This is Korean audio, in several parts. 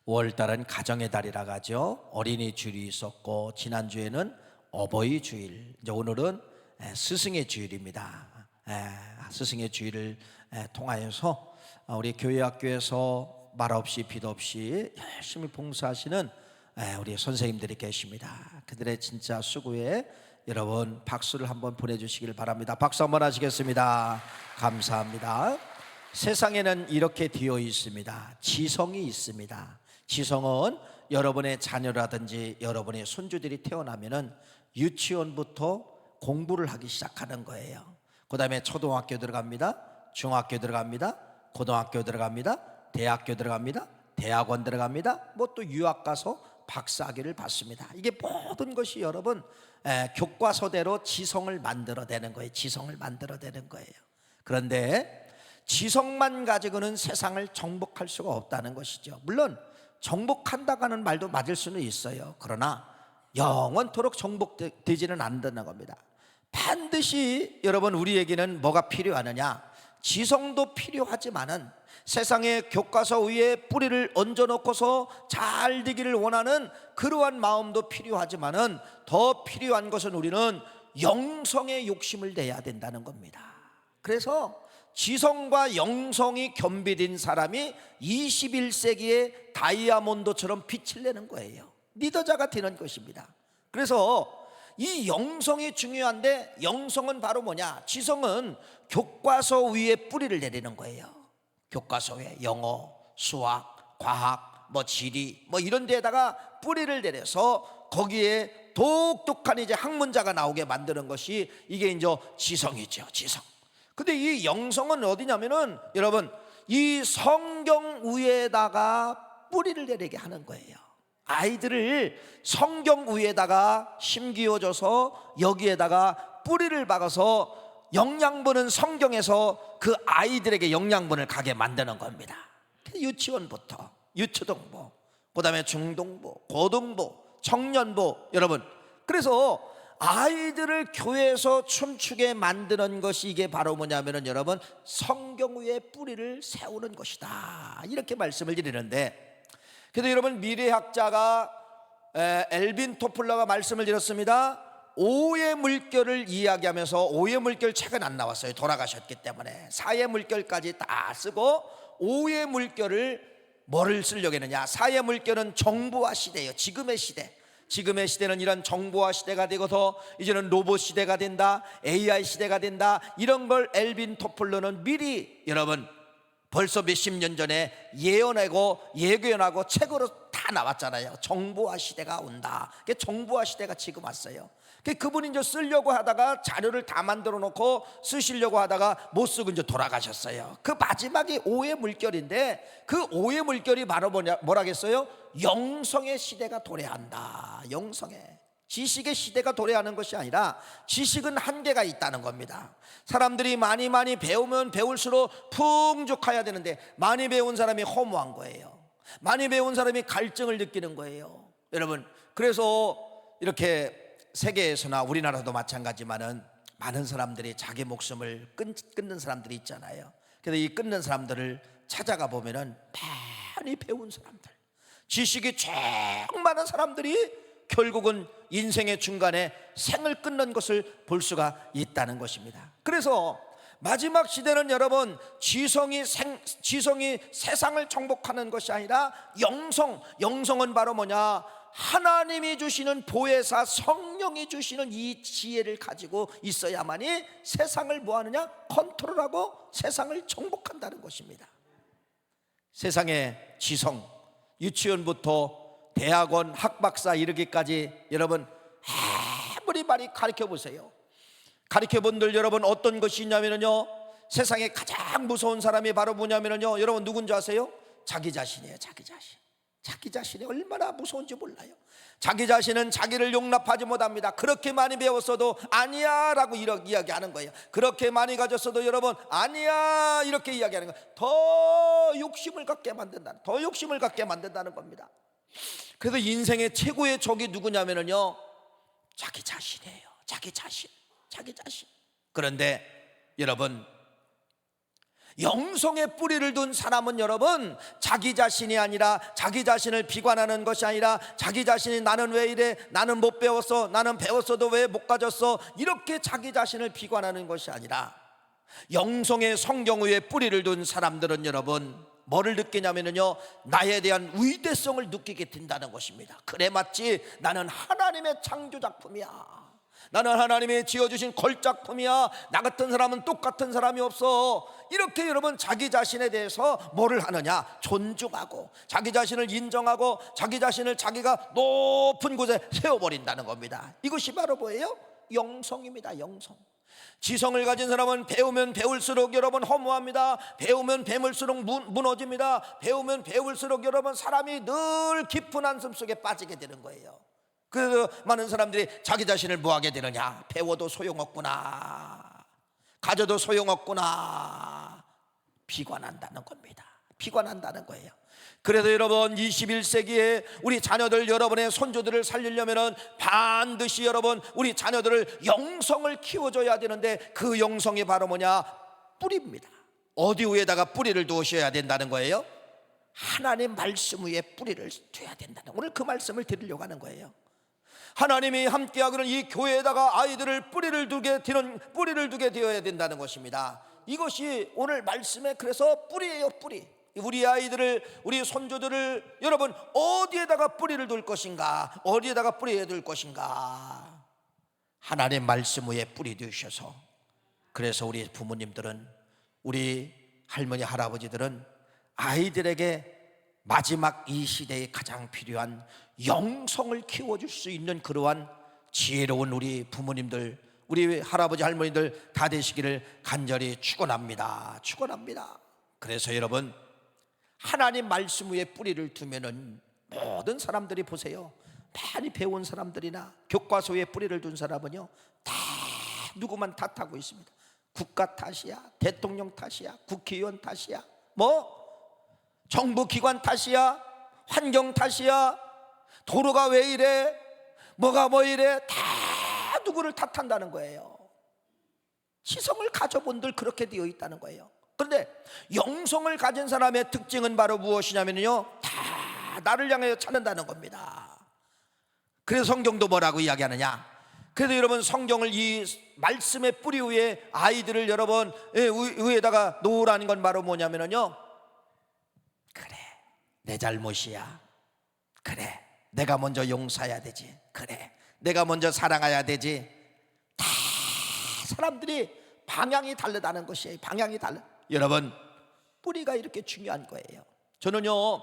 5월달은 가정의 달이라고 하죠. 어린이 주일이 있었고 지난주에는 어버이 주일, 이제 오늘은 스승의 주일입니다. 스승의 주일을 통하여서 우리 교회 학교에서 말 없이 빛 없이 열심히 봉사하시는 우리 선생님들이 계십니다. 그들의 진짜 수고에 여러분 박수를 한번 보내주시길 바랍니다. 박수 한번 하시겠습니다. 감사합니다. 세상에는 이렇게 되어 있습니다. 지성이 있습니다. 지성은 여러분의 자녀라든지 여러분의 손주들이 태어나면은 유치원부터 공부를 하기 시작하는 거예요. 그 다음에 초등학교 들어갑니다. 중학교 들어갑니다. 고등학교 들어갑니다. 대학교 들어갑니다. 대학원 들어갑니다. 뭐 또 유학 가서 박사학위를 받습니다. 이게 모든 것이 여러분 교과서대로 지성을 만들어내는 거예요. 지성을 만들어내는 거예요. 그런데 지성만 가지고는 세상을 정복할 수가 없다는 것이죠. 물론 정복한다고 하는 말도 맞을 수는 있어요. 그러나 영원토록 정복되지는 않는다는 겁니다. 반드시 여러분 우리에게는 뭐가 필요하느냐? 지성도 필요하지만은 세상의 교과서 위에 뿌리를 얹어놓고서 잘 되기를 원하는 그러한 마음도 필요하지만은 더 필요한 것은 우리는 영성의 욕심을 내야 된다는 겁니다. 그래서 지성과 영성이 겸비된 사람이 21세기의 다이아몬드처럼 빛을 내는 거예요. 리더자가 되는 것입니다. 그래서 이 영성이 중요한데, 영성은 바로 뭐냐? 지성은 교과서 위에 뿌리를 내리는 거예요. 교과서에 영어, 수학, 과학, 지리 이런 데다가 뿌리를 내려서 거기에 독특한 이제 학문자가 나오게 만드는 것이 이게 이제 지성이죠. 지성. 근데 이 영성은 어디냐면은 여러분 이 성경 위에다가 뿌리를 내리게 하는 거예요. 아이들을 성경 위에다가 심기어줘서 여기에다가 뿌리를 박아서 영양분은 성경에서 그 아이들에게 영양분을 가게 만드는 겁니다. 유치원부터 유초등부, 그 다음에 중등부, 고등부, 청년부. 여러분, 그래서 아이들을 교회에서 춤추게 만드는 것이 이게 바로 뭐냐면은 여러분 성경 위에 뿌리를 세우는 것이다, 이렇게 말씀을 드리는데, 그래서 여러분 미래학자가 엘빈 토플러가 말씀을 드렸습니다. 오의 물결을 이야기하면서, 오의 물결 책은 안 나왔어요. 돌아가셨기 때문에. 사의 물결까지 다 쓰고 오의 물결을 뭐를 쓰려고 했느냐? 사의 물결은 정보화 시대예요. 지금의 시대. 지금의 시대는 이런 정보화 시대가 되고서 이제는 로봇 시대가 된다, AI 시대가 된다, 이런 걸 엘빈 토플러는 미리 여러분 벌써 몇십 년 전에 예견하고 책으로 다 나왔잖아요. 정보화 시대가 온다. 정보화 시대가 지금 왔어요. 그분이 이제 쓰려고 하다가 자료를 다 만들어 놓고 쓰시려고 하다가 못 쓰고 이제 돌아가셨어요. 그 마지막이 오의 물결인데, 그 오의 물결이 바로 뭐라겠어요? 영성의 시대가 도래한다. 영성의, 지식의 시대가 도래하는 것이 아니라 지식은 한계가 있다는 겁니다. 사람들이 많이 배우면 배울수록 풍족해야 되는데, 많이 배운 사람이 허무한 거예요. 많이 배운 사람이 갈증을 느끼는 거예요. 여러분, 그래서 이렇게 세계에서나 우리나라도 마찬가지지만은 많은 사람들이 자기 목숨을 끊는 사람들이 있잖아요. 그래서 이 끊는 사람들을 찾아가 보면은 많이 배운 사람들, 지식이 쫙 많은 사람들이 결국은 인생의 중간에 생을 끊는 것을 볼 수가 있다는 것입니다. 그래서 마지막 시대는 여러분 지성이 세상을 정복하는 것이 아니라 영성은 바로 뭐냐? 하나님이 주시는 보혜사 성령이 주시는 이 지혜를 가지고 있어야만이 세상을 뭐하느냐? 컨트롤하고 세상을 정복한다는 것입니다. 세상의 지성, 유치원부터 대학원 학박사 이르기까지 여러분 아무리 많이 가르쳐 보세요. 가르쳐 본들 여러분 어떤 것이 있냐면요, 세상에 가장 무서운 사람이 바로 뭐냐면요, 여러분 누군지 아세요? 자기 자신이에요. 자기 자신이 얼마나 무서운지 몰라요. 자기 자신은 자기를 용납하지 못합니다. 그렇게 많이 배웠어도 아니야 라고 이렇게 이야기하는 거예요. 그렇게 많이 가졌어도 여러분 아니야 이렇게 이야기하는 거예요. 더 욕심을 갖게 만든다는 겁니다. 그래서 인생의 최고의 적이 누구냐면요, 자기 자신이에요. 자기 자신. 그런데 여러분 영성의 뿌리를 둔 사람은 여러분, 자기 자신이 아니라, 자기 자신을 비관하는 것이 아니라, 자기 자신이 나는 왜 이래, 나는 못 배웠어, 나는 배웠어도 왜 못 가졌어, 이렇게 자기 자신을 비관하는 것이 아니라, 영성의 성경 위에 뿌리를 둔 사람들은 여러분 뭐를 느끼냐면요, 나에 대한 위대성을 느끼게 된다는 것입니다. 그래, 맞지, 나는 하나님의 창조작품이야, 나는 하나님이 지어주신 걸작품이야, 나 같은 사람은 똑같은 사람이 없어. 이렇게 여러분 자기 자신에 대해서 뭐를 하느냐, 존중하고 자기 자신을 인정하고 자기 자신을 자기가 높은 곳에 세워버린다는 겁니다. 이것이 바로 뭐예요? 영성입니다. 영성. 지성을 가진 사람은 배우면 배울수록 여러분 허무합니다. 배우면 배울수록 무너집니다. 배우면 배울수록 여러분 사람이 늘 깊은 한숨 속에 빠지게 되는 거예요. 그 많은 사람들이 자기 자신을 뭐하게 되느냐, 배워도 소용없구나, 가져도 소용없구나, 비관한다는 겁니다. 비관한다는 거예요. 그래서 여러분 21세기에 우리 자녀들, 여러분의 손주들을 살리려면 반드시 여러분 우리 자녀들을 영성을 키워줘야 되는데, 그 영성이 바로 뭐냐, 뿌리입니다. 어디 위에다가 뿌리를 두셔야 된다는 거예요? 하나님 말씀 위에 뿌리를 둬야 된다는, 오늘 그 말씀을 드리려고 하는 거예요. 하나님이 함께하기는 이 교회에다가 아이들을 뿌리를 두게 되어야 된다는 것입니다. 이것이 오늘 말씀의 그래서 뿌리예요. 뿌리. 우리 아이들을, 우리 손주들을 여러분 어디에다가 뿌리를 둘 것인가, 어디에다가 뿌리에 둘 것인가, 하나님 말씀 위에 뿌리 두셔서. 그래서 우리 부모님들은, 우리 할머니 할아버지들은 아이들에게 마지막 이 시대에 가장 필요한 영성을 키워줄 수 있는 그러한 지혜로운 우리 부모님들, 우리 할아버지 할머니들 다 되시기를 간절히 축원합니다. 축원합니다. 그래서 여러분 하나님 말씀 위에 뿌리를 두면은 모든 사람들이 보세요, 많이 배운 사람들이나 교과서에 뿌리를 둔 사람은요 다 누구만 탓하고 있습니다. 국가 탓이야, 대통령 탓이야, 국회의원 탓이야, 뭐 정부기관 탓이야, 환경 탓이야, 도로가 왜 이래, 뭐가 뭐 이래, 다 누구를 탓한다는 거예요. 지성을 가져본들 그렇게 되어 있다는 거예요. 그런데 영성을 가진 사람의 특징은 바로 무엇이냐면요, 다 나를 향해 찾는다는 겁니다. 그래서 성경도 뭐라고 이야기하느냐, 그래서 여러분 성경을 이 말씀의 뿌리 위에 아이들을 여러분 위에다가 놓으라는 건 바로 뭐냐면요, 그래 내 잘못이야, 그래 내가 먼저 용서해야 되지, 그래 내가 먼저 사랑해야 되지. 다 사람들이 방향이 다르다는 것이에요. 방향이 달라. 여러분 뿌리가 이렇게 중요한 거예요. 저는요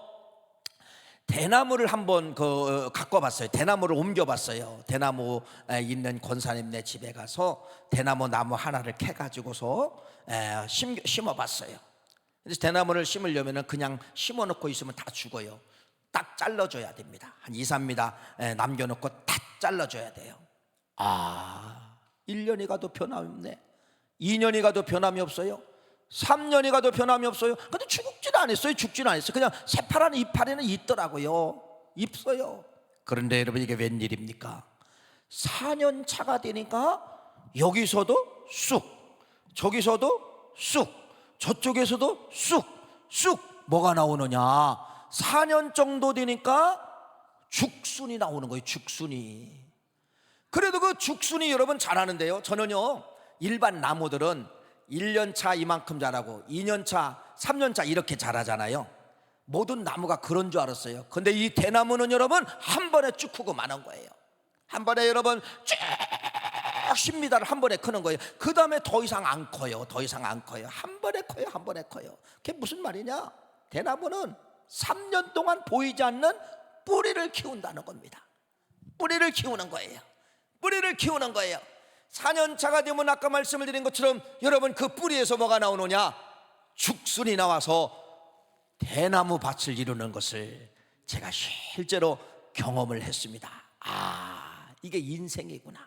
대나무를 한번 갖고 봤어요. 대나무를 옮겨봤어요. 대나무 있는 권사님네 집에 가서 대나무 나무 하나를 캐가지고서 심어봤어요. 그래서 대나무를 심으려면 그냥 심어놓고 있으면 다 죽어요. 딱 잘라줘야 됩니다. 한 2, 3m 남겨놓고 딱 잘라줘야 돼요. 1년이 가도 변함이 없네. 2년이 가도 변함이 없어요. 3년이 가도 변함이 없어요. 근데 죽지는 않았어요. 죽지는 않았어요. 그냥 새파란 이파리는 있더라고요. 있어요. 그런데 여러분 이게 웬일입니까? 4년 차가 되니까 여기서도 쑥, 저기서도 쑥, 저쪽에서도 쑥 뭐가 나오느냐, 4년 정도 되니까 죽순이 나오는 거예요. 죽순이. 그래도 그 죽순이 여러분 자라는데요, 저는요 일반 나무들은 1년차 이만큼 자라고 2년차 3년차 이렇게 자라잖아요. 모든 나무가 그런 줄 알았어요. 근데 이 대나무는 여러분 한 번에 쭉 크고 마는 거예요. 한 번에 여러분 쭉 10m를 한 번에 크는 거예요. 그 다음에 더 이상 안 커요. 더 이상 안 커요. 한 번에 커요. 한 번에 커요. 그게 무슨 말이냐, 대나무는 3년 동안 보이지 않는 뿌리를 키운다는 겁니다. 뿌리를 키우는 거예요. 뿌리를 키우는 거예요. 4년차가 되면 아까 말씀을 드린 것처럼 여러분 그 뿌리에서 뭐가 나오느냐, 죽순이 나와서 대나무 밭을 이루는 것을 제가 실제로 경험을 했습니다. 이게 인생이구나.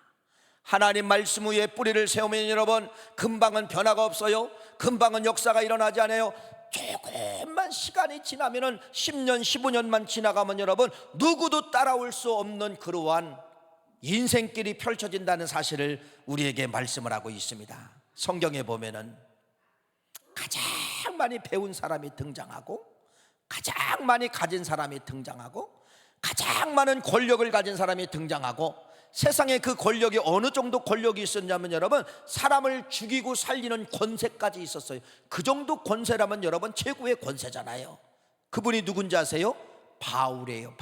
하나님 말씀 위에 뿌리를 세우면 여러분 금방은 변화가 없어요. 금방은 역사가 일어나지 않아요. 조금만 시간이 지나면은 10년 15년만 지나가면 여러분 누구도 따라올 수 없는 그러한 인생길이 펼쳐진다는 사실을 우리에게 말씀을 하고 있습니다. 성경에 보면은 가장 많이 배운 사람이 등장하고, 가장 많이 가진 사람이 등장하고, 가장 많은 권력을 가진 사람이 등장하고, 세상에 그 권력이 어느 정도 권력이 있었냐면 여러분, 사람을 죽이고 살리는 권세까지 있었어요. 그 정도 권세라면 여러분 최고의 권세잖아요. 그분이 누군지 아세요? 바울이에요.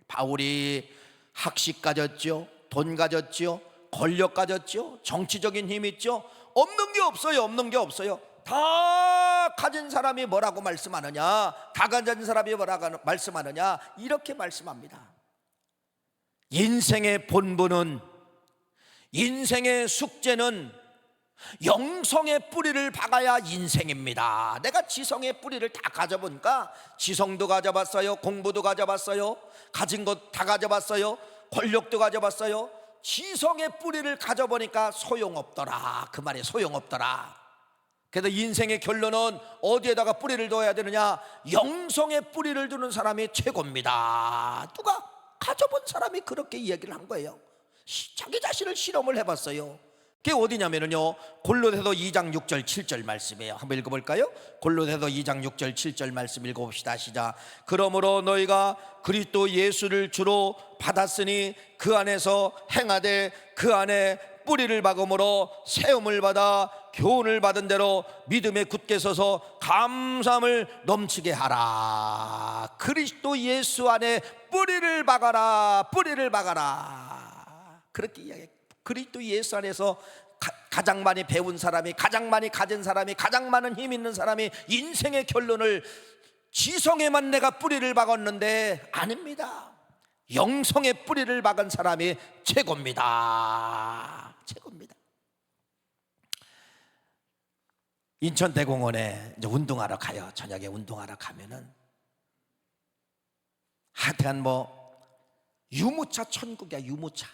바울이 학식 가졌죠, 돈 가졌죠, 권력 가졌죠, 정치적인 힘 있죠. 없는 게 없어요. 다 가진 사람이 뭐라고 말씀하느냐, 다 가진 사람이 뭐라고 말씀하느냐, 이렇게 말씀합니다. 인생의 본분은, 인생의 숙제는 영성의 뿌리를 박아야 인생입니다. 내가 지성의 뿌리를 다 가져보니까 지성도 가져봤어요, 공부도 가져봤어요, 가진 것 다 가져봤어요, 권력도 가져봤어요. 지성의 뿌리를 가져보니까 소용없더라. 그 말이 소용없더라. 그래서 인생의 결론은 어디에다가 뿌리를 둬야 되느냐? 영성의 뿌리를 두는 사람이 최고입니다. 누가? 가져본 사람이 그렇게 이야기를 한 거예요. 자기 자신을 실험을 해봤어요. 그게 어디냐면요, 골로새서 2장 6절 7절 말씀이에요. 한번 읽어볼까요? 골로새서 2장 6절 7절 말씀 읽어봅시다. 시작. 그러므로 너희가 그리스도 예수를 주로 받았으니 그 안에서 행하되 그 안에 뿌리를 박음으로 세움을 받아 교훈을 받은 대로 믿음에 굳게 서서 감사함을 넘치게 하라. 그리스도 예수 안에 뿌리를 박아라. 그렇게 이야기해요. 그리스도 예수 안에서 가장 많이 배운 사람이, 가장 많이 가진 사람이, 가장 많은 힘 있는 사람이 인생의 결론을 지성에만 내가 뿌리를 박았는데, 아닙니다. 영성의 뿌리를 박은 사람이 최고입니다. 인천대공원에 이제 운동하러 가요. 저녁에 운동하러 가면은 하여튼 유모차 천국이야. 유모차.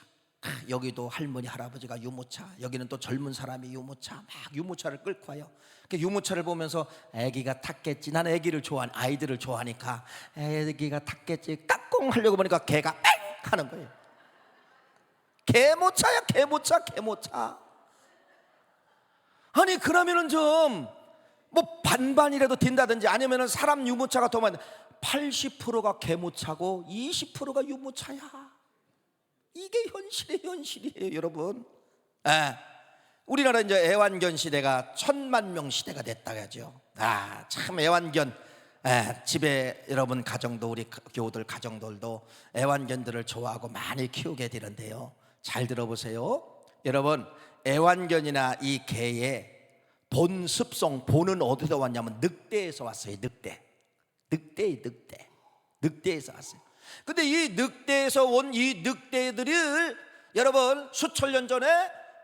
여기도 할머니 할아버지가 유모차, 여기는 또 젊은 사람이 유모차, 막 유모차를 끌고 와요. 유모차를 보면서 애기가 탔겠지, 나는 애기를 좋아하는, 아이들을 좋아하니까 애기가 탔겠지 까꿍 하려고 보니까 개가 뺑 하는 거예요. 개모차야, 개모차. 아니 그러면은 좀 반반이라도 뛴다든지, 아니면은 사람 유모차가 더 많이, 80%가 개모차고 20%가 유모차야. 이게 현실이에요, 여러분. 우리나라 이제 애완견 시대가 1000만 명 시대가 됐다 하죠. 참 애완견, 집에 여러분 가정도, 우리 교우들 가정들도 애완견들을 좋아하고 많이 키우게 되는데요. 잘 들어보세요. 여러분, 애완견이나 이 개의 본 습성, 본은 어디서 왔냐면 늑대에서 왔어요. 늑대에서 왔어요. 근데 이 늑대에서 온 이 늑대들을 여러분 수천 년 전에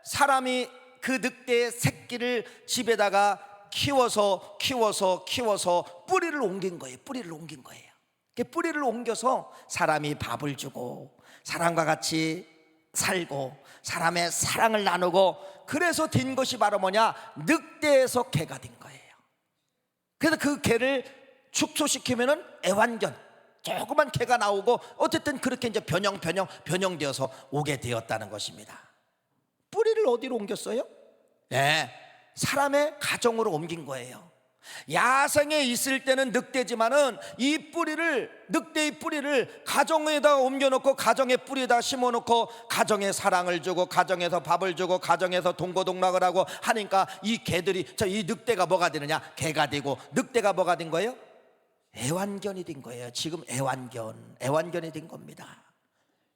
사람이 그 늑대의 새끼를 집에다가 키워서 뿌리를 옮긴 거예요. 뿌리를 옮겨서 사람이 밥을 주고 사람과 같이 살고 사람의 사랑을 나누고, 그래서 된 것이 바로 뭐냐? 늑대에서 개가 된 거예요. 그래서 그 개를 축소시키면은 애완견, 조그만 개가 나오고, 어쨌든 그렇게 이제 변형되어서 오게 되었다는 것입니다. 뿌리를 어디로 옮겼어요? 사람의 가정으로 옮긴 거예요. 야생에 있을 때는 늑대지만은 늑대의 뿌리를 가정에다 옮겨놓고, 가정의 뿌리에다 심어놓고, 가정에 사랑을 주고, 가정에서 밥을 주고, 가정에서 동고동락을 하고 하니까 이 개들이, 이 늑대가 뭐가 되느냐? 개가 되고, 늑대가 뭐가 된 거예요? 애완견이 된 거예요. 지금 애완견이 된 겁니다.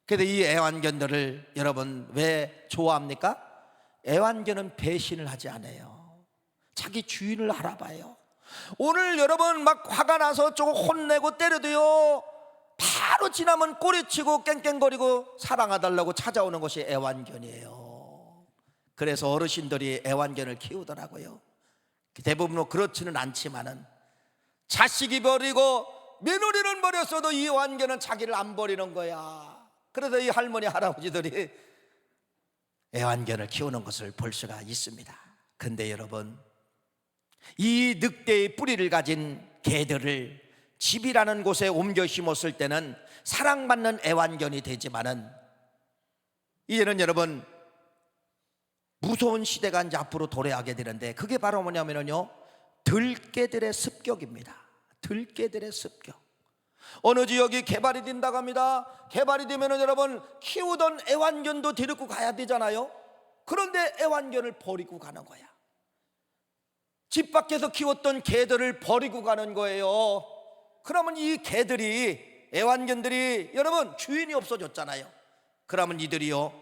그런데 이 애완견들을 여러분 왜 좋아합니까? 애완견은 배신을 하지 않아요. 자기 주인을 알아봐요. 오늘 여러분 막 화가 나서 조금 혼내고 때려도요, 바로 지나면 꼬리치고 깽깽거리고 사랑해달라고 찾아오는 것이 애완견이에요. 그래서 어르신들이 애완견을 키우더라고요. 대부분 그렇지는 않지만은, 자식이 버리고 며느리는 버렸어도 이 애완견은 자기를 안 버리는 거야. 그래서 이 할머니 할아버지들이 애완견을 키우는 것을 볼 수가 있습니다. 근데 여러분, 이 늑대의 뿌리를 가진 개들을 집이라는 곳에 옮겨 심었을 때는 사랑받는 애완견이 되지만은, 이제는 여러분 무서운 시대가 이제 앞으로 도래하게 되는데, 그게 바로 뭐냐면요, 들개들의 습격입니다. 들개들의 습격. 어느 지역이 개발이 된다고 합니다. 개발이 되면 여러분 키우던 애완견도 데리고 가야 되잖아요. 그런데 애완견을 버리고 가는 거야. 집 밖에서 키웠던 개들을 버리고 가는 거예요. 그러면 이 개들이, 애완견들이 여러분 주인이 없어졌잖아요. 그러면 이들이요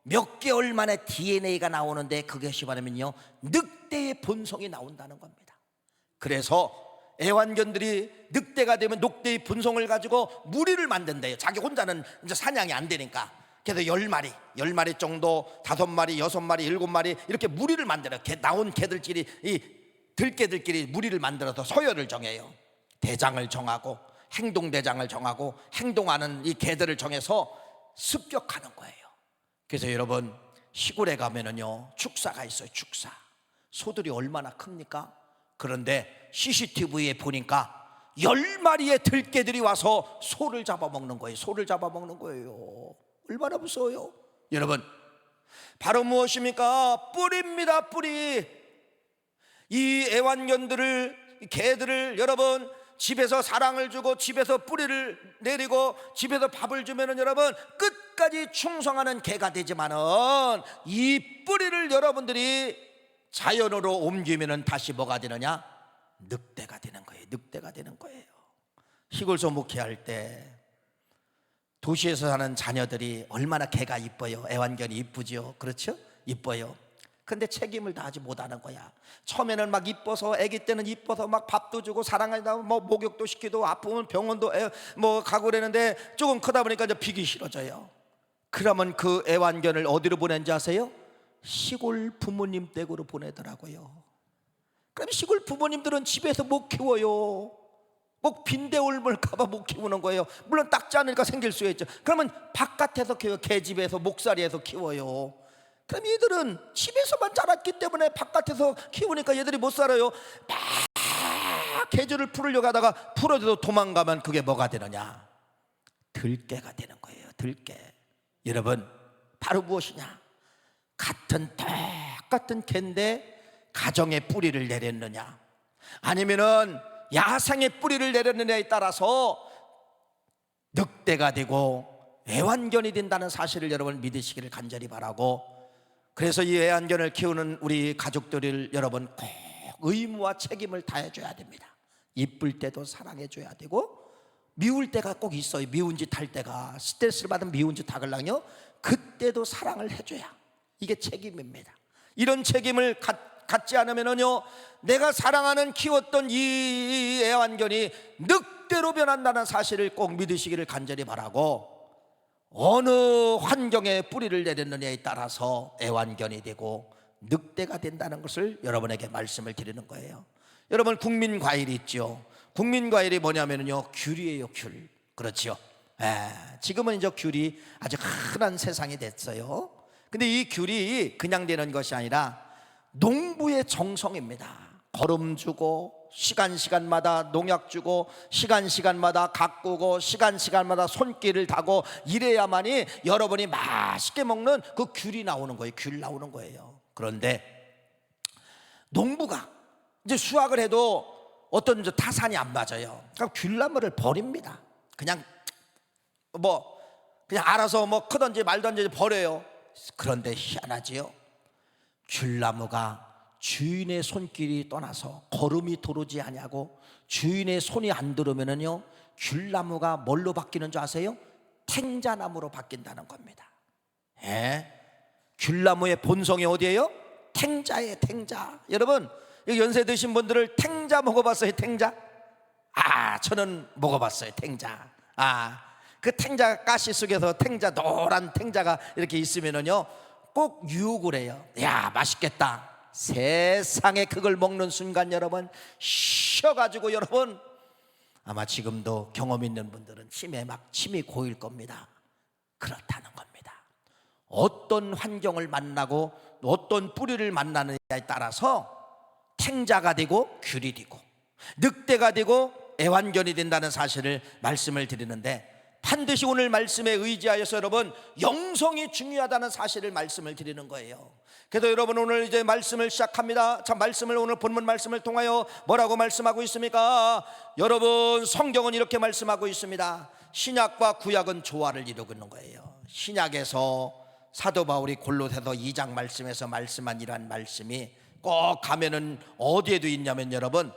몇 개월 만에 DNA가 나오는데 그것이 말하면요 늑대의 본성이 나온다는 겁니다. 그래서 애완견들이 늑대가 되면 늑대의 본성을 가지고 무리를 만든대요. 자기 혼자는 이제 사냥이 안 되니까. 그래서 10마리 정도, 5마리, 6마리, 7마리 이렇게 무리를 만들어요. 나온 개들끼리, 이 들개들끼리 무리를 만들어서 서열을 정해요. 대장을 정하고 행동대장을 정하고 행동하는 이 개들을 정해서 습격하는 거예요. 그래서 여러분 시골에 가면은요 축사가 있어요. 축사. 소들이 얼마나 큽니까? 그런데 CCTV에 보니까 10마리의 들개들이 와서 소를 잡아먹는 거예요. 소를 잡아먹는 거예요. 얼마나 무서워요. 여러분 바로 무엇입니까? 뿔입니다. 뿔이. 이 애완견들을, 개들을 여러분 집에서 사랑을 주고 집에서 뿌리를 내리고 집에서 밥을 주면은 여러분 끝까지 충성하는 개가 되지만은 이 뿌리를 여러분들이 자연으로 옮기면은 다시 뭐가 되느냐? 늑대가 되는 거예요. 늑대가 되는 거예요. 시골서 목회할 때 도시에서 사는 자녀들이 얼마나 개가 이뻐요. 애완견이 이쁘죠. 그렇죠? 이뻐요. 근데 책임을 다하지 못하는 거야. 처음에는 막 이뻐서, 아기 때는 이뻐서 막 밥도 주고 사랑하다 뭐 목욕도 시키고 아프면 병원도 뭐 가고 그러는데 조금 크다 보니까 이제 비기 싫어져요. 그러면 그 애완견을 어디로 보낸지 아세요? 시골 부모님 댁으로 보내더라고요. 그럼 시골 부모님들은 집에서 못 키워요. 꼭 빈대울물까봐 못 키우는 거예요. 물론 닦지 않으니까 생길 수 있죠. 그러면 바깥에서 키워요. 개집에서 목살이에서 키워요. 그럼 얘들은 집에서만 자랐기 때문에 바깥에서 키우니까 얘들이 못 살아요. 막 개줄을 풀으려고 하다가 풀어져도 도망가면 그게 뭐가 되느냐? 들개가 되는 거예요. 들개. 여러분 바로 무엇이냐? 똑같은 개인데 가정의 뿌리를 내렸느냐 아니면은 야생의 뿌리를 내렸느냐에 따라서 늑대가 되고 애완견이 된다는 사실을 여러분 믿으시기를 간절히 바라고, 그래서 이 애완견을 키우는 우리 가족들을 여러분 꼭 의무와 책임을 다해줘야 됩니다. 이쁠 때도 사랑해줘야 되고 미울 때가 꼭 있어요. 미운 짓 할 때가, 스트레스를 받은 미운 짓 하려면요 그때도 사랑을 해줘야, 이게 책임입니다. 이런 책임을 갖지 않으면요 내가 사랑하는 키웠던 이 애완견이 늑대로 변한다는 사실을 꼭 믿으시기를 간절히 바라고, 어느 환경에 뿌리를 내렸느냐에 따라서 애완견이 되고 늑대가 된다는 것을 여러분에게 말씀을 드리는 거예요. 여러분 국민과일이 있죠. 국민과일이 뭐냐면요 귤이에요. 귤. 그렇죠. 지금은 이제 귤이 아주 흔한 세상이 됐어요. 근데 이 귤이 그냥 되는 것이 아니라 농부의 정성입니다. 거름 주고 시간마다 농약 주고 시간마다 가꾸고 시간마다 손길을 다고 이래야만이 여러분이 맛있게 먹는 그 귤이 나오는 거예요. 귤 나오는 거예요. 그런데 농부가 이제 수확을 해도 어떤 타산이 안 맞아요. 그럼 귤나무를 버립니다. 그냥 알아서 크든지 말든지 버려요. 그런데 희한하지요. 귤나무가 주인의 손길이 떠나서 걸음이 도르지 아니하고 주인의 손이 안 들어오면은요 귤나무가 뭘로 바뀌는 줄 아세요? 탱자나무로 바뀐다는 겁니다. 귤나무의 본성이 어디예요? 탱자예요. 탱자. 여러분 여기 연세 드신 분들을 탱자 먹어봤어요? 탱자? 저는 먹어봤어요. 탱자. 그 탱자 가시 속에서 노란 탱자가 이렇게 있으면은요 꼭 유혹을 해요. 야 맛있겠다. 세상에 그걸 먹는 순간 여러분 쉬어가지고 여러분 아마 지금도 경험 있는 분들은 침이 고일 겁니다. 그렇다는 겁니다. 어떤 환경을 만나고 어떤 뿌리를 만나느냐에 따라서 탱자가 되고 귤이 되고 늑대가 되고 애완견이 된다는 사실을 말씀을 드리는데, 반드시 오늘 말씀에 의지하여서 여러분 영성이 중요하다는 사실을 말씀을 드리는 거예요. 그래서 여러분 오늘 이제 말씀을 시작합니다. 자, 말씀을 오늘 본문 말씀을 통하여 뭐라고 말씀하고 있습니까? 여러분 성경은 이렇게 말씀하고 있습니다. 신약과 구약은 조화를 이루고 있는 거예요. 신약에서 사도 바울이 골로새서 2장 말씀에서 말씀한 이러한 말씀이 꼭 가면은 어디에도 있냐면 여러분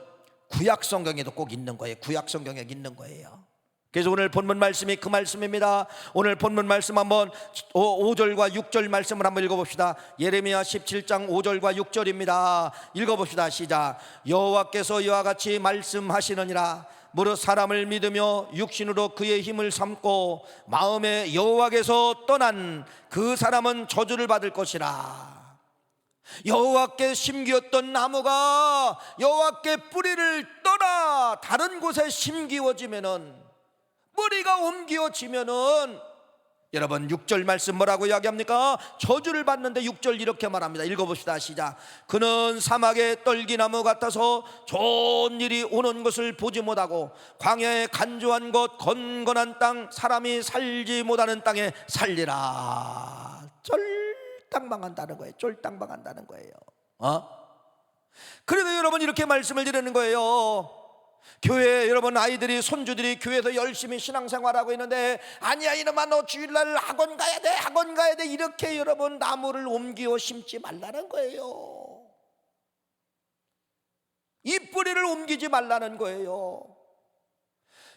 구약 성경에도 꼭 있는 거예요. 구약 성경에 있는 거예요. 그래서 오늘 본문 말씀이 그 말씀입니다. 오늘 본문 말씀 한번 5절과 6절 말씀을 한번 읽어봅시다. 예레미야 17장 5절과 6절입니다. 읽어봅시다. 시작. 여호와께서 이와 같이 말씀하시느니라. 무릇 사람을 믿으며 육신으로 그의 힘을 삼고 마음에 여호와께서 떠난 그 사람은 저주를 받을 것이라. 여호와께 심기었던 나무가 여호와께 뿌리를 떠나 다른 곳에 심기워지면은, 뿌리가 옮겨지면은 여러분 6절 말씀 뭐라고 이야기합니까? 저주를 받는데 6절 이렇게 말합니다. 읽어봅시다. 시작. 그는 사막의 떨기나무 같아서 좋은 일이 오는 것을 보지 못하고 광야의 간조한 곳 건건한 땅 사람이 살지 못하는 땅에 살리라. 쫄땅망한다는 거예요. 쫄땅망한다는 거예요. 그래도 여러분 이렇게 말씀을 드리는 거예요. 교회 여러분 아이들이 손주들이 교회에서 열심히 신앙생활하고 있는데, 아니야 이놈아 너 주일날 학원 가야 돼, 학원 가야 돼, 이렇게 여러분 나무를 옮겨 심지 말라는 거예요. 이 뿌리를 옮기지 말라는 거예요.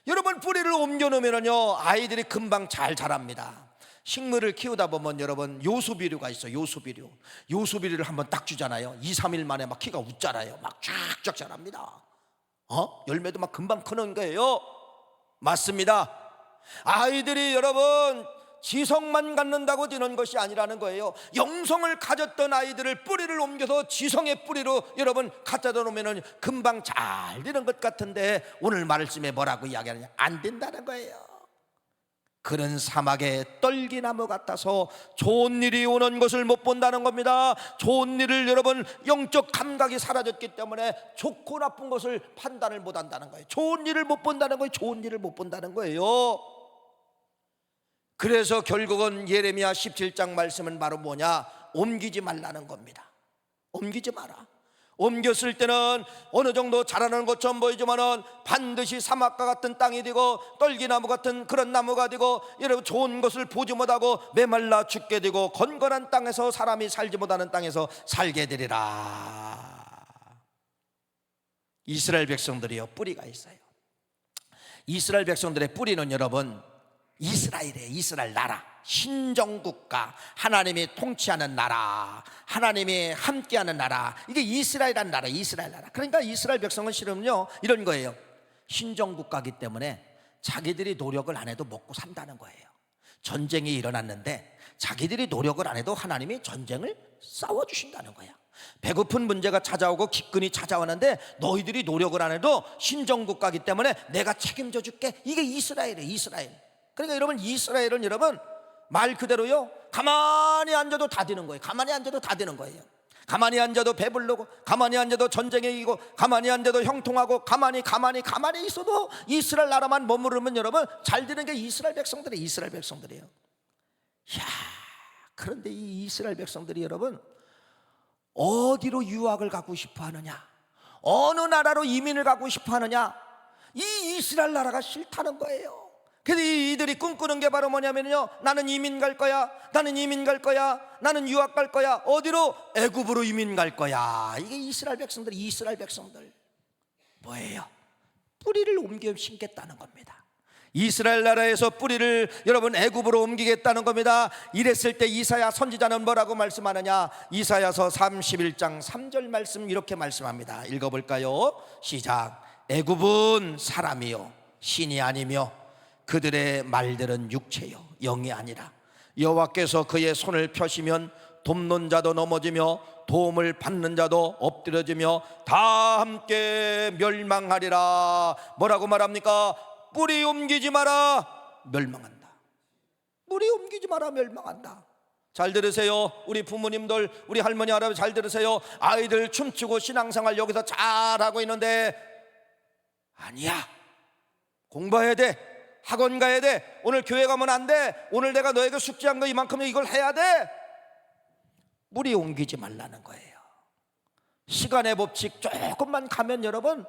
여러분 뿌리를 옮겨 놓으면요 아이들이 금방 잘 자랍니다. 식물을 키우다 보면 여러분 요소비료가 있어요. 요소비료를 한번 딱 주잖아요. 2, 3일 만에 막 키가 웃자라요. 막 쫙쫙 자랍니다. 열매도 막 금방 크는 거예요. 맞습니다. 아이들이 여러분 지성만 갖는다고 되는 것이 아니라는 거예요. 영성을 가졌던 아이들을 뿌리를 옮겨서 지성의 뿌리로 여러분 갖다 놓으면 금방 잘 되는 것 같은데, 오늘 말씀에 뭐라고 이야기하느냐? 안 된다는 거예요. 그는 사막의 떨기나무 같아서 좋은 일이 오는 것을 못 본다는 겁니다. 좋은 일을 여러분 영적 감각이 사라졌기 때문에 좋고 나쁜 것을 판단을 못 한다는 거예요. 좋은 일을 못 본다는 거예요. 좋은 일을 못 본다는 거예요. 그래서 결국은 예레미야 17장 말씀은 바로 뭐냐? 옮기지 말라는 겁니다. 옮기지 마라. 옮겼을 때는 어느 정도 자라는 것처럼 보이지만은 반드시 사막과 같은 땅이 되고 떨기나무 같은 그런 나무가 되고 여러분 좋은 것을 보지 못하고 메말라 죽게 되고 건건한 땅에서 사람이 살지 못하는 땅에서 살게 되리라. 이스라엘 백성들이요 뿌리가 있어요. 이스라엘 백성들의 뿌리는 여러분 이스라엘이에요. 이스라엘 나라, 신정국가, 하나님이 통치하는 나라, 하나님이 함께하는 나라, 이게 이스라엘이라는 나라, 이스라엘 나라. 그러니까 이스라엘 백성은 실은요 이런 거예요. 신정국가이기 때문에 자기들이 노력을 안 해도 먹고 산다는 거예요. 전쟁이 일어났는데 자기들이 노력을 안 해도 하나님이 전쟁을 싸워주신다는 거야. 배고픈 문제가 찾아오고 기근이 찾아오는데 너희들이 노력을 안 해도 신정국가이기 때문에 내가 책임져 줄게. 이게 이스라엘이에요. 이스라엘. 그러니까 여러분 이스라엘은 여러분 말 그대로요 가만히 앉아도 다 되는 거예요. 가만히 앉아도 다 되는 거예요. 가만히 앉아도 배부르고, 가만히 앉아도 전쟁에 이기고, 가만히 앉아도 형통하고, 가만히 있어도 이스라엘 나라만 머무르면 여러분 잘 되는 게 이스라엘 백성들이에요. 이스라엘 백성들이에요. 이야, 그런데 이 이스라엘 백성들이 여러분 어디로 유학을 가고 싶어 하느냐, 어느 나라로 이민을 가고 싶어 하느냐, 이 이스라엘 나라가 싫다는 거예요. 그래서 이들이 꿈꾸는 게 바로 뭐냐면요, 나는 이민 갈 거야, 나는 이민 갈 거야, 나는 유학 갈 거야. 어디로? 애굽으로 이민 갈 거야. 이게 이스라엘 백성들. 이스라엘 백성들 뭐예요? 뿌리를 옮겨 심겠다는 겁니다. 이스라엘 나라에서 뿌리를 여러분 애굽으로 옮기겠다는 겁니다. 이랬을 때 이사야 선지자는 뭐라고 말씀하느냐? 이사야서 31장 3절 말씀 이렇게 말씀합니다. 읽어볼까요? 시작. 애굽은 사람이요 신이 아니며 그들의 말들은 육체요 영이 아니라 여호와께서 그의 손을 펴시면 돕는 자도 넘어지며 도움을 받는 자도 엎드려지며 다 함께 멸망하리라. 뭐라고 말합니까? 뿌리 옮기지 마라, 멸망한다. 뿌리 옮기지 마라, 멸망한다. 잘 들으세요. 우리 부모님들, 우리 할머니 할아버지 잘 들으세요. 아이들 춤추고 신앙생활 여기서 잘하고 있는데 아니야, 공부해야 돼, 학원 가야 돼, 오늘 교회 가면 안 돼, 오늘 내가 너에게 숙제한 거 이만큼 이걸 해야 돼. 뿌리 옮기지 말라는 거예요. 시간의 법칙 조금만 가면 여러분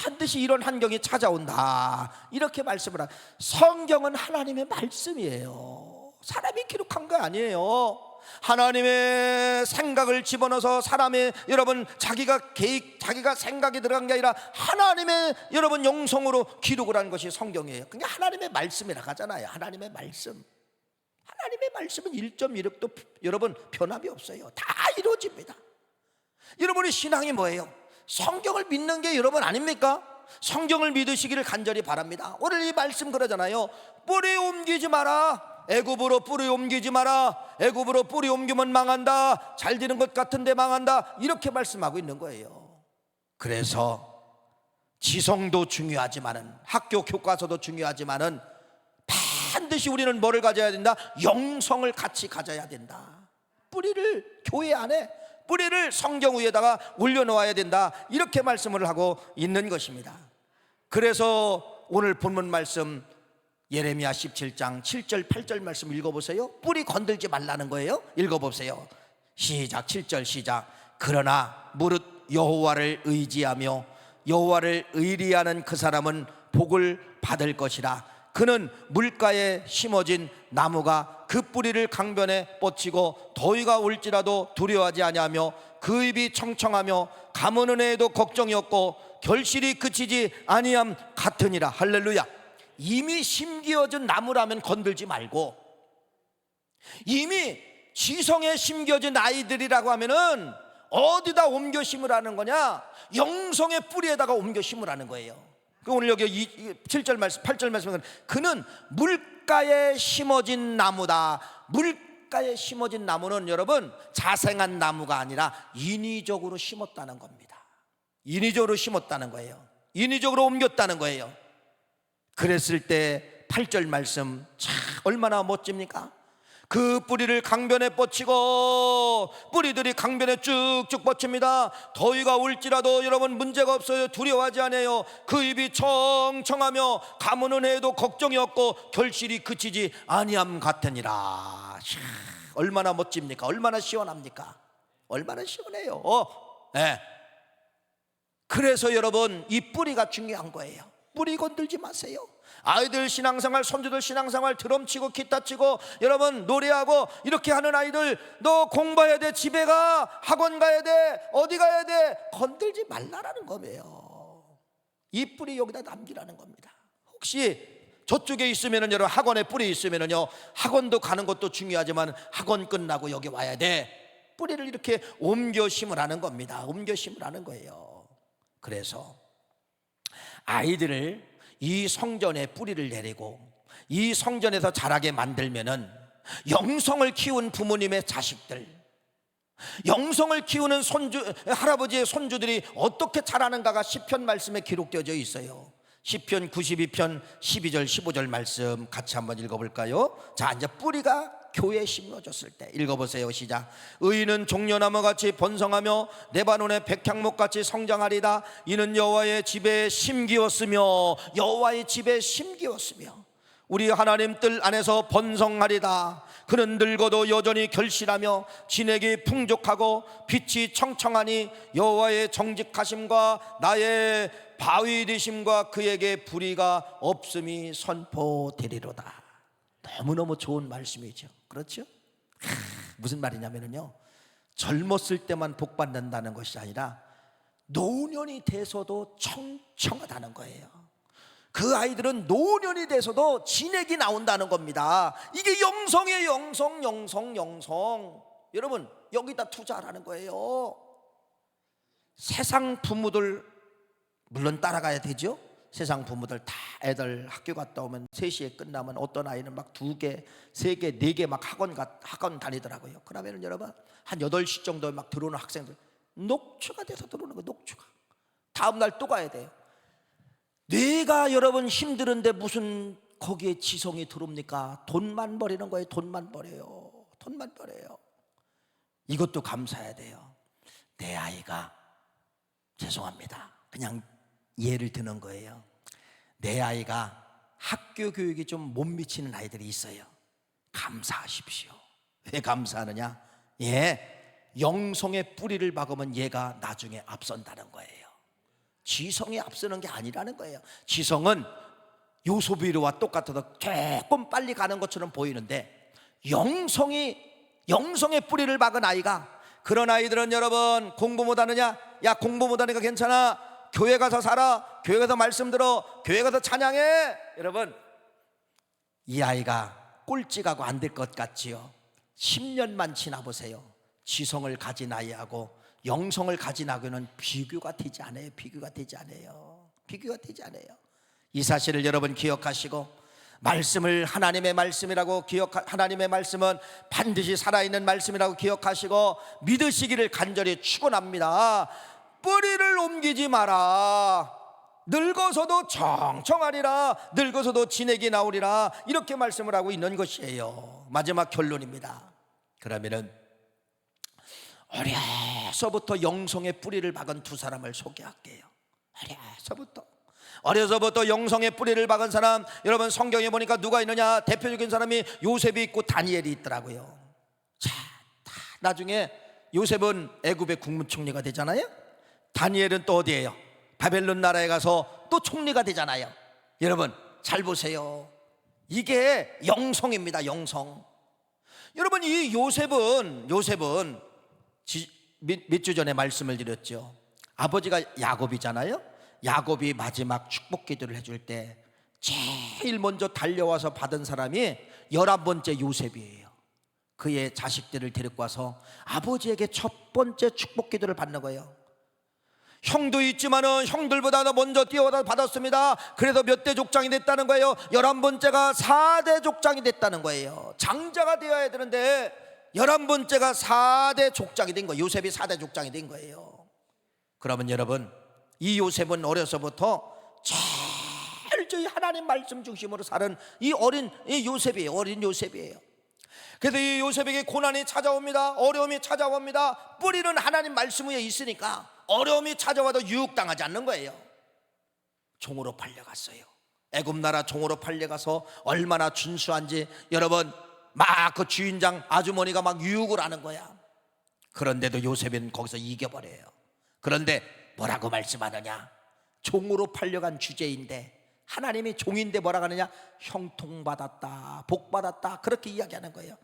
반드시 이런 환경이 찾아온다, 이렇게 말씀을 하고, 성경은 하나님의 말씀이에요. 사람이 기록한 거 아니에요. 하나님의 생각을 집어넣어서 사람의 여러분 자기가 생각이 들어간 게 아니라 하나님의 여러분 영성으로 기록을 한 것이 성경이에요. 그게 하나님의 말씀이라고 하잖아요. 하나님의 말씀. 하나님의 말씀은 1.1획도 여러분 변함이 없어요. 다 이루어집니다. 여러분의 신앙이 뭐예요? 성경을 믿는 게 여러분 아닙니까? 성경을 믿으시기를 간절히 바랍니다. 오늘 이 말씀 그러잖아요. 뿌리 옮기지 마라. 애굽으로 뿌리 옮기지 마라. 애굽으로 뿌리 옮기면 망한다. 잘 되는 것 같은데 망한다. 이렇게 말씀하고 있는 거예요. 그래서 지성도 중요하지만은, 학교 교과서도 중요하지만은 반드시 우리는 뭐를 가져야 된다? 영성을 같이 가져야 된다. 뿌리를 교회 안에, 뿌리를 성경 위에다가 올려놓아야 된다, 이렇게 말씀을 하고 있는 것입니다. 그래서 오늘 본문 말씀 예레미야 17장 7절 8절 말씀 읽어보세요. 뿌리 건들지 말라는 거예요. 읽어보세요. 시작. 7절 시작. 그러나 무릇 여호와를 의지하며 여호와를 의리하는 그 사람은 복을 받을 것이라. 그는 물가에 심어진 나무가 그 뿌리를 강변에 뻗치고 더위가 올지라도 두려워하지 아니하며 그 입이 청청하며 가무는 애에도 걱정이 없고 결실이 그치지 아니함 같으니라. 할렐루야. 이미 심기어진 나무라면 건들지 말고, 이미 지성에 심겨진 아이들이라고 하면은 어디다 옮겨 심으라는 거냐? 영성의 뿌리에다가 옮겨 심으라는 거예요. 오늘 여기 7절 말씀 8절 말씀은 그는 물가에 심어진 나무다. 물가에 심어진 나무는 여러분 자생한 나무가 아니라 인위적으로 심었다는 겁니다. 인위적으로 심었다는 거예요. 인위적으로 옮겼다는 거예요. 그랬을 때 8절 말씀 참 얼마나 멋집니까? 그 뿌리를 강변에 뻗치고, 뿌리들이 강변에 쭉쭉 뻗칩니다. 더위가 올지라도 여러분 문제가 없어요. 두려워하지 않아요. 그 입이 청청하며 가무는 해도 걱정이 없고 결실이 그치지 아니함 같으니라. 얼마나 멋집니까? 얼마나 시원합니까? 얼마나 시원해요. 네. 그래서 여러분 이 뿌리가 중요한 거예요. 뿌리 건들지 마세요. 아이들 신앙생활, 손주들 신앙생활 드럼 치고 기타 치고 여러분 노래하고 이렇게 하는 아이들, 너 공부해야 돼, 집에 가, 학원 가야 돼, 어디 가야 돼, 건들지 말라라는 거예요. 이 뿌리 여기다 남기라는 겁니다. 혹시 저쪽에 있으면은 여러분 학원에 뿌리 있으면은요, 학원도 가는 것도 중요하지만 학원 끝나고 여기 와야 돼. 뿌리를 이렇게 옮겨 심으라는 겁니다. 옮겨 심으라는 거예요. 그래서 아이들을 이 성전에 뿌리를 내리고 이 성전에서 자라게 만들면은 영성을 키운 부모님의 자식들, 영성을 키우는 손주, 할아버지의 손주들이 어떻게 자라는가가 시편 말씀에 기록되어져 있어요. 시편 92편 12절 15절 말씀 같이 한번 읽어볼까요? 자, 이제 뿌리가 교회에 심어졌을 때 읽어보세요. 시작. 의인은 종려나무같이 번성하며 레바논의 백향목같이 성장하리다. 이는 여호와의 집에 심기었으며, 여호와의 집에 심기었으며 우리 하나님 뜰 안에서 번성하리다. 그는 늙어도 여전히 결실하며 진액이 풍족하고 빛이 청청하니 여호와의 정직하심과 나의 바위 되심과 그에게 불의가 없음이 선포되리로다. 너무너무 좋은 말씀이죠. 그렇죠? 무슨 말이냐면요, 젊었을 때만 복 받는다는 것이 아니라 노년이 돼서도 청청하다는 거예요. 그 아이들은 노년이 돼서도 진액이 나온다는 겁니다. 이게 영성이에요. 영성. 여러분 여기다 투자하라는 거예요. 세상 부모들 물론 따라가야 되죠. 세상 부모들 다 애들 학교 갔다 오면 3시에 끝나면 어떤 아이는 막 2개, 3개, 4개 막 학원 다니더라고요. 그러면 여러분 한 8시 정도에 막 들어오는 학생들 녹초가 돼서 들어오는 거예요. 녹초가. 다음날 또 가야 돼요. 뇌가 여러분 힘들은데 무슨 거기에 지성이 들어옵니까? 돈만 버리는 거예요. 돈만 버려요. 이것도 감사해야 돼요. 내 아이가, 죄송합니다, 그냥 예를 드는 거예요. 내 아이가 학교 교육이 좀 못 미치는 아이들이 있어요. 감사하십시오. 왜 감사하느냐? 영성의 뿌리를 박으면 얘가 나중에 앞선다는 거예요. 지성이 앞서는 게 아니라는 거예요. 지성은 요소비료와 똑같아서 조금 빨리 가는 것처럼 보이는데, 영성의 뿌리를 박은 아이가, 그런 아이들은 여러분 공부 못하느냐? 야, 공부 못하니까 괜찮아. 교회 가서 살아. 교회 가서 말씀 들어. 교회 가서 찬양해. 여러분, 이 아이가 꼴찌가고 안 될 것 같지요? 10년만 지나보세요. 지성을 가진 아이하고 영성을 가진 아이는 비교가 되지 않아요. 비교가 되지 않아요. 이 사실을 여러분 기억하시고, 말씀을 하나님의 말씀이라고 하나님의 말씀은 반드시 살아있는 말씀이라고 기억하시고 믿으시기를 간절히 축원합니다. 뿌리를 옮기지 마라. 늙어서도 청청하리라. 늙어서도 진액이 나오리라. 이렇게 말씀을 하고 있는 것이에요. 마지막 결론입니다. 그러면은 어려서부터 영성의 뿌리를 박은 두 사람을 소개할게요. 어려서부터 영성의 뿌리를 박은 사람, 여러분 성경에 보니까 누가 있느냐? 대표적인 사람이 요셉이 있고 다니엘이 있더라고요. 자, 나중에 요셉은 애굽의 국무총리가 되잖아요. 다니엘은 또 어디예요? 바벨론 나라에 가서 또 총리가 되잖아요. 여러분 잘 보세요. 이게 영성입니다. 영성. 여러분, 이 요셉은 몇 주 전에 말씀을 드렸죠. 아버지가 야곱이잖아요. 야곱이 마지막 축복 기도를 해줄 때 제일 먼저 달려와서 받은 사람이 11번째 요셉이에요. 그의 자식들을 데리고 와서 아버지에게 첫 번째 축복 기도를 받는 거예요. 형도 있지만은 형들보다 먼저 뛰어와서 받았습니다. 그래서 몇 대 족장이 됐다는 거예요. 11번째가 4대 족장이 됐다는 거예요. 장자가 되어야 되는데 11번째가 4대 족장이 된 거예요. 요셉이 4대 족장이 된 거예요. 그러면 여러분, 이 요셉은 어려서부터 철저히 하나님 말씀 중심으로 사는 이 어린 요셉이에요. 그래서 이 요셉에게 고난이 찾아옵니다. 어려움이 찾아옵니다. 뿌리는 하나님 말씀 위에 있으니까 어려움이 찾아와도 유혹당하지 않는 거예요. 종으로 팔려갔어요. 애굽 나라 종으로 팔려가서 얼마나 준수한지 여러분, 막 그 주인장 아주머니가 막 유혹을 하는 거야. 그런데도 요셉은 거기서 이겨버려요. 그런데 뭐라고 말씀하느냐? 종으로 팔려간 주제인데, 하나님이 종인데 뭐라고 하느냐? 형통받았다, 복받았다, 그렇게 이야기하는 거예요.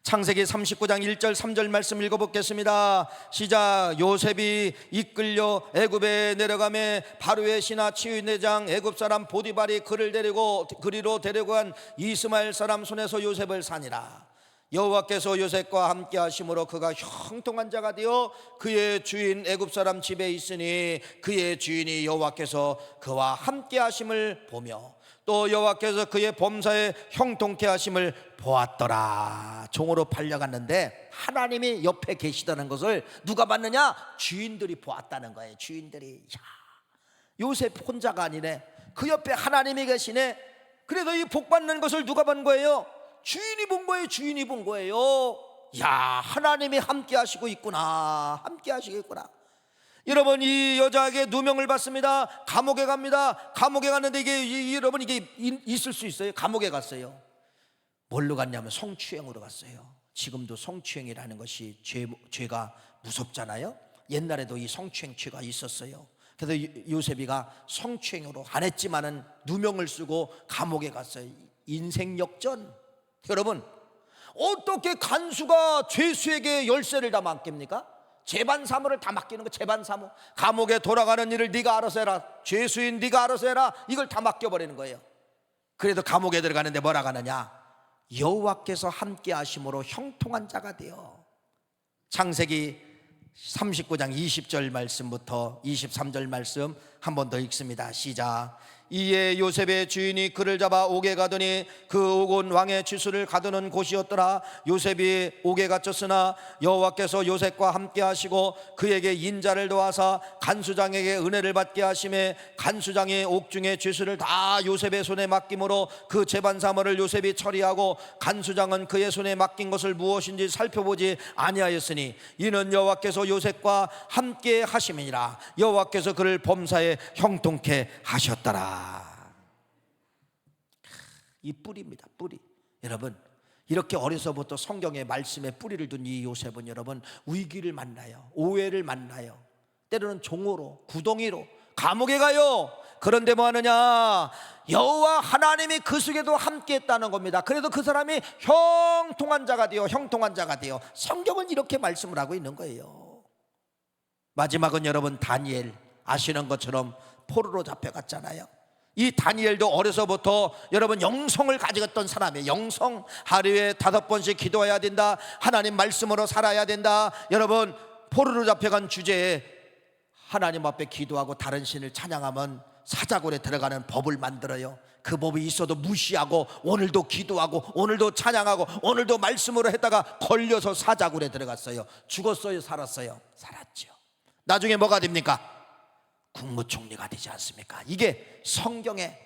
창세기 39장 1절 3절 말씀 읽어보겠습니다. 시작. 요셉이 이끌려 애굽에 내려가매 바로의 신하 치유대장 애굽 사람 보디발이 그리로 데리고 간 이스마엘 사람 손에서 요셉을 사니라. 여호와께서 요셉과 함께 하심으로 그가 형통한 자가 되어 그의 주인 애굽 사람 집에 있으니 그의 주인이 여호와께서 그와 함께 하심을 보며 또 여호와께서 그의 범사에 형통케 하심을 보았더라. 종으로 팔려갔는데 하나님이 옆에 계시다는 것을 누가 봤느냐? 주인들이 보았다는 거예요. 주인들이. 요셉 혼자가 아니네. 그 옆에 하나님이 계시네. 그래서 이 복 받는 것을 누가 본 거예요? 주인이 본 거예요. 주인이 본 거예요. 야, 하나님이 함께 하시고 있구나. 함께 하시고 있구나. 여러분, 이 여자에게 누명을 받습니다. 감옥에 갑니다. 감옥에 갔는데 여러분 이게 있을 수 있어요? 감옥에 갔어요. 뭘로 갔냐면 성추행으로 갔어요. 지금도 성추행이라는 것이 죄가 무섭잖아요. 옛날에도 이 성추행죄가 있었어요. 그래서 요셉이가 성추행으로 안 했지만은 누명을 쓰고 감옥에 갔어요. 인생 역전. 여러분, 어떻게 간수가 죄수에게 열쇠를 다 맡깁니까? 재반 사무를 다 맡기는 거. 재반 사무. 감옥에 돌아가는 일을 네가 알아서 해라. 죄수인 네가 알아서 해라. 이걸 다 맡겨버리는 거예요. 그래도 감옥에 들어가는데 뭐라고 하느냐? 여호와께서 함께 하심으로 형통한 자가 되어. 창세기 39장 20절 말씀부터 23절 말씀 한 번 더 읽습니다. 시작. 이에 요셉의 주인이 그를 잡아 옥에 가더니 그 옥은 왕의 추수를 가두는 곳이었더라. 요셉이 옥에 갇혔으나 여호와께서 요셉과 함께 하시고 그에게 인자를 도와사 간수장에게 은혜를 받게 하심에 간수장이 옥중의 죄수를 다 요셉의 손에 맡김으로 그 재반 사물을 요셉이 처리하고 간수장은 그의 손에 맡긴 것을 무엇인지 살펴보지 아니하였으니 이는 여호와께서 요셉과 함께 하심이니라. 여호와께서 그를 범사에 형통케 하셨더라. 이 뿌리입니다. 뿌리. 여러분, 이렇게 어려서부터 성경의 말씀에 뿌리를 둔 이 요셉은 여러분 위기를 만나요. 오해를 만나요. 때로는 종으로, 구덩이로, 감옥에 가요. 그런데 뭐 하느냐? 여호와 하나님이 그 속에도 함께 했다는 겁니다. 그래도 그 사람이 형통한 자가 되어 성경은 이렇게 말씀을 하고 있는 거예요. 마지막은 여러분 다니엘, 아시는 것처럼 포로로 잡혀갔잖아요. 이 다니엘도 어려서부터 여러분 영성을 가지고 있던 사람이에요. 영성. 하루에 5번씩 기도해야 된다. 하나님 말씀으로 살아야 된다. 여러분, 포로로 잡혀간 주제에 하나님 앞에 기도하고 다른 신을 찬양하면 사자굴에 들어가는 법을 만들어요. 그 법이 있어도 무시하고 오늘도 기도하고 오늘도 찬양하고 오늘도 말씀으로 했다가 걸려서 사자굴에 들어갔어요. 죽었어요? 살았어요? 살았죠. 나중에 뭐가 됩니까? 국무총리가 되지 않습니까? 이게 성경에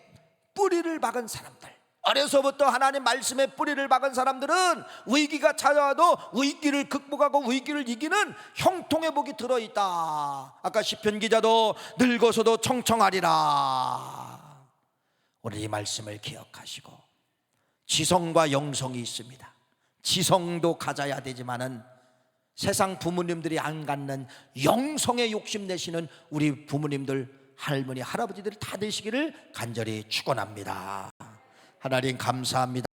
뿌리를 박은 사람들, 어려서부터 하나님 말씀에 뿌리를 박은 사람들은 위기가 찾아와도 위기를 극복하고 위기를 이기는 형통의 복이 들어있다. 아까 시편 기자도 늙어서도 청청하리라. 오늘 이 말씀을 기억하시고, 지성과 영성이 있습니다. 지성도 가져야 되지만은 세상 부모님들이 안 갖는 영성에 욕심내시는 우리 부모님들, 할머니, 할아버지들 다 되시기를 간절히 축원합니다. 하나님 감사합니다.